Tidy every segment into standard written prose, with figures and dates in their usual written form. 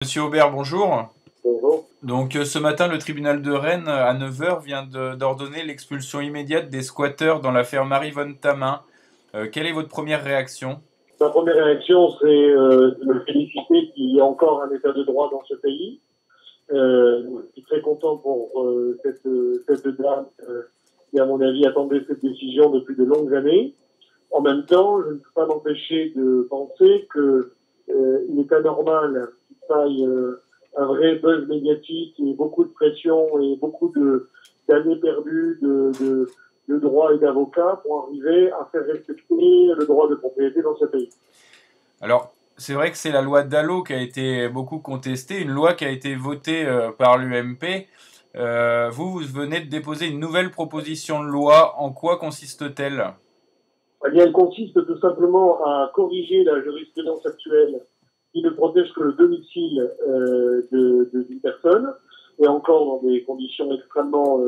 Monsieur Aubert, bonjour. Bonjour. Donc ce matin, le tribunal de Rennes, à 9 heures, vient d'ordonner l'expulsion immédiate des squatteurs dans l'affaire Marie-Vonne Tamin. Quelle est votre première réaction? Ma première réaction, c'est de me féliciter qu'il y ait encore un état de droit dans ce pays. Je suis très content pour cette dame qui, à mon avis, attendait cette décision depuis de longues années. En même temps, je ne peux pas m'empêcher de penser que il est anormal qu'il faille un vrai buzz médiatique et beaucoup de pression et beaucoup d'années perdues de droits et d'avocats pour arriver à faire respecter le droit de propriété dans ce pays. Alors, c'est vrai que c'est la loi Dallot qui a été beaucoup contestée, une loi qui a été votée par l'UMP. Vous venez de déposer une nouvelle proposition de loi. En quoi consiste-t-elle? Eh bien, elle consiste tout simplement à corriger la jurisprudence actuelle qui ne protège que le domicile d'une personne, et encore dans des conditions extrêmement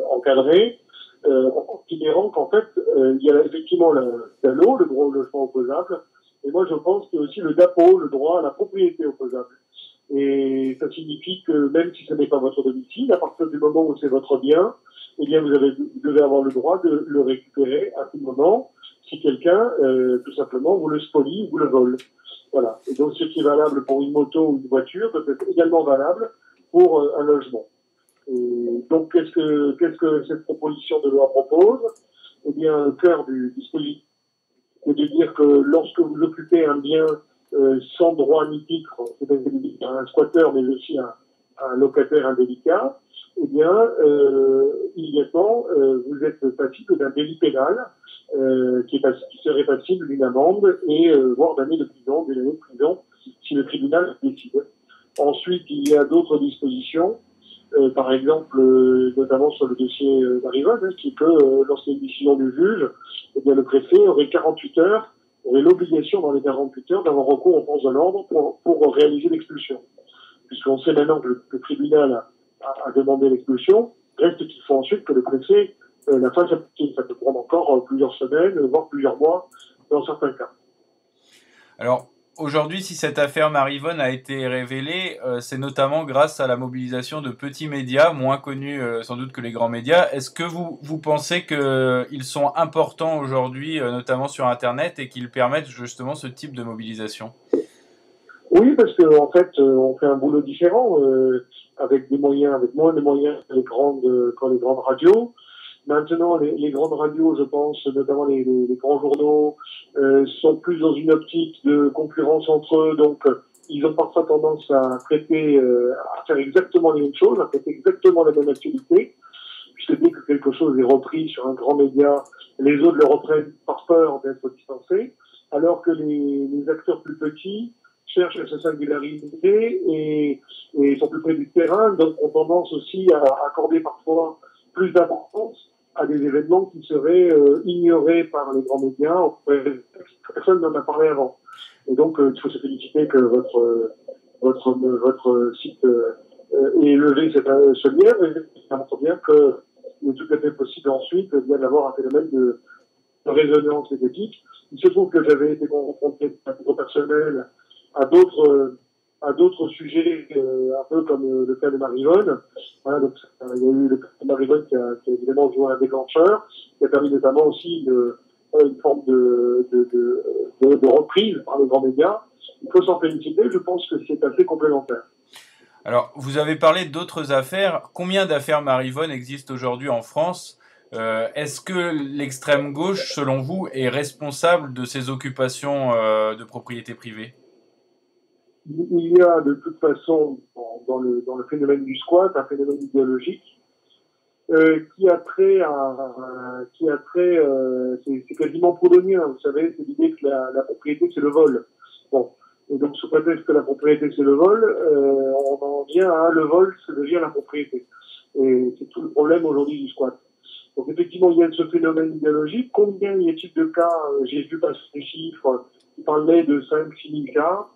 encadrées, en considérant qu'en fait, il y a effectivement la LO, le droit au logement opposable, et moi je pense qu'il y a aussi le DAPO, le droit à la propriété opposable. Et ça signifie que même si ce n'est pas votre domicile, à partir du moment où c'est votre bien, eh bien vous devez avoir le droit de le récupérer à tout moment si quelqu'un, tout simplement, vous le spolie ou vous le vole. Voilà. Et donc ce qui est valable pour une moto ou une voiture peut être également valable pour un logement. Et donc qu'est-ce que cette proposition de loi propose? Eh bien, le cœur du dispositif est de dire que lorsque vous occupez un bien sans droit ni titre, c'est-à-dire un squatteur mais aussi un locataire indélicat, eh bien, immédiatement, vous êtes passible d'un délit pénal qui serait passible d'une amende et voire d'années de prison, d'une année de prison, si le tribunal décide. Ensuite, il y a d'autres dispositions, par exemple, notamment sur le dossier d'Arrivon, qui est que lorsqu'il y a une décision du juge, eh bien, le préfet aurait 48 heures, aurait l'obligation dans les 48 heures d'avoir recours aux forces de l'ordre pour réaliser l'expulsion. Puisqu'on sait maintenant que le tribunal a demandé l'expulsion, reste qu'il faut ensuite que le préfet la fasse appliquer. Ça peut prendre encore plusieurs semaines, voire plusieurs mois dans certains cas. Alors, aujourd'hui, si cette affaire Marie-Vonne a été révélée, c'est notamment grâce à la mobilisation de petits médias, moins connus sans doute que les grands médias. Est-ce que vous pensez qu'ils sont importants aujourd'hui, notamment sur Internet, et qu'ils permettent justement ce type de mobilisation? Oui, parce qu'en fait, on fait un boulot différent, avec des moyens, avec moins de moyens que les grandes radios. Maintenant, les grandes radios, je pense, notamment les grands journaux, sont plus dans une optique de concurrence entre eux, donc ils ont parfois tendance à traiter, à faire exactement les mêmes choses, à traiter exactement la même actualité, puisque dès que quelque chose est repris sur un grand média, les autres le reprennent par peur d'être distancés, alors que les acteurs plus petits cherchent à se singulariser et sont plus près du terrain, donc ont tendance aussi à accorder parfois plus d'importance à des événements qui seraient ignorés par les grands médias. Personne n'en a parlé avant. Et donc, il faut se féliciter que votre site ait levé ce lien. Et ça montre bien que il est tout à fait possible ensuite d'avoir un phénomène de résonance éthique. Il se trouve que j'avais été confronté à titre personnel à d'autres sujets, un peu comme le cas de Marie-Vonne. Voilà, donc, il y a eu le cas de Marie-Vonne qui a évidemment joué un déclencheur, qui a permis notamment aussi une forme de reprise par les grands médias. Il faut s'en féliciter, je pense que c'est assez complémentaire. Alors, vous avez parlé d'autres affaires. Combien d'affaires Marie-Vonne existent aujourd'hui en France? Est-ce que l'extrême gauche, selon vous, est responsable de ces occupations de propriété privée? Il y a de toute façon dans le phénomène du squat un phénomène idéologique c'est quasiment proudhonien, vous savez, c'est l'idée que la propriété c'est le vol. Bon, et donc sous prétexte que la propriété c'est le vol, on en vient à le vol, ça devient la propriété. Et c'est tout le problème aujourd'hui du squat. Donc effectivement, il y a ce phénomène idéologique. Combien y a-t-il de cas? J'ai vu passer des chiffres qui parlaient de 5 000 6 000 cas.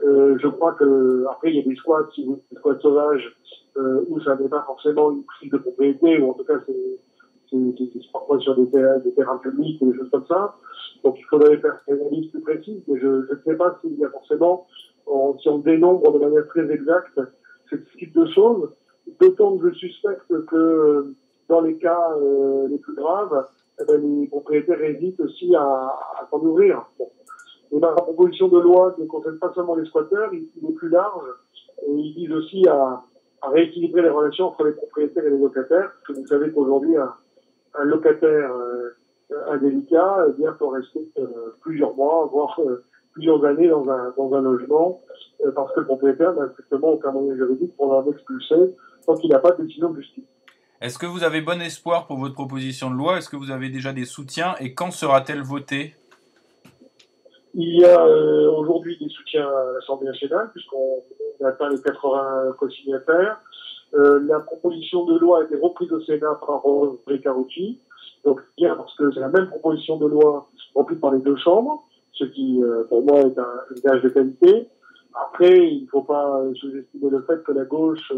Je crois que après il y a des squats, si vous des squats sauvages, où ça n'est pas forcément une prise de propriété, ou en tout cas c'est parfois sur des terrains publics ou des choses comme ça. Donc il faudrait faire une analyse plus précise, mais je ne sais pas s'il y a forcément si on dénombre de manière très exacte ce type de choses, d'autant que je suspecte que dans les cas les plus graves, eh ben, les propriétaires hésitent aussi à s'en ouvrir. Bon. Et ma proposition de loi ne concerne pas seulement les squatteurs, il est plus large et il vise aussi à rééquilibrer les relations entre les propriétaires et les locataires. Parce que vous savez qu'aujourd'hui, un locataire indélicat, eh bien, peut rester plusieurs mois, voire plusieurs années dans un logement, parce que le propriétaire n'a strictement aucun moyen juridique pour l'en expulser tant qu'il n'a pas de décision de justice. Est-ce que vous avez bon espoir pour votre proposition de loi? Est-ce que vous avez déjà des soutiens? Et quand sera-t-elle votée? Il y a aujourd'hui des soutiens à l'Assemblée nationale, puisqu'on atteint les 80 co-signataires. La proposition de loi a été reprise au Sénat par Roger Carotti. Donc, bien, parce que c'est la même proposition de loi reprise par les deux chambres, ce qui, pour moi, est un gage de qualité. Après, il ne faut pas sous-estimer le fait que la gauche,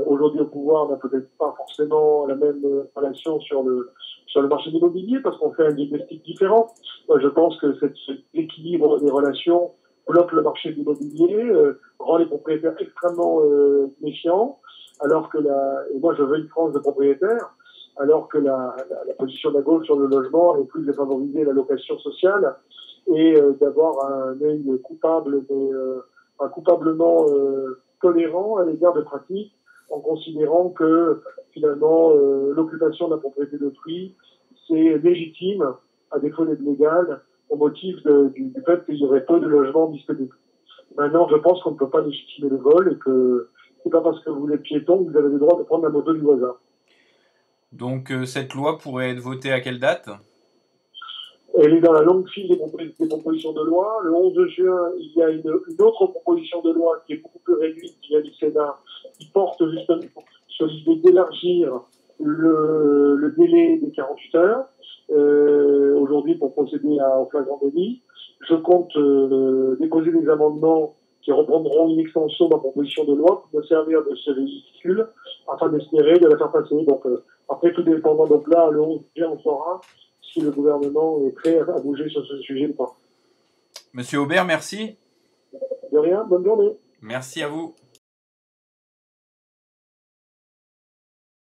aujourd'hui au pouvoir, n'a peut-être pas forcément la même relation sur le marché de l'immobilier, parce qu'on fait un diagnostic différent. Moi, je pense que cet équilibre des relations bloque le marché de l'immobilier, rend les propriétaires extrêmement méfiants, alors que et moi je veux une France de propriétaires, alors que la position de la gauche sur le logement est plus de favoriser la location sociale et d'avoir un œil coupable, mais coupablement tolérant à l'égard de pratiques, en considérant que finalement l'occupation de la propriété d'autrui, c'est légitime, à défaut d'être légal, au motif du fait qu'il y aurait peu de logements disponibles. Maintenant, je pense qu'on ne peut pas légitimer le vol et que c'est pas parce que vous êtes piéton que vous avez le droit de prendre la moto du voisin. Donc cette loi pourrait être votée à quelle date? Elle est dans la longue file des propositions de loi. Le 11 juin, il y a une autre proposition de loi qui est beaucoup plus réduite, qui vient du Sénat, qui porte justement sur l'idée d'élargir le délai des 48 heures, aujourd'hui pour procéder au flagrant délit. Je compte déposer des amendements qui reprendront une extension de la proposition de loi pour me servir de ce véhicule afin d'espérer de la faire passer. Donc après, tout dépendant. Donc là, le 11 juin, on saura si le gouvernement est prêt à bouger sur ce sujet ou pas. Monsieur Aubert, merci. De rien, bonne journée. Merci à vous.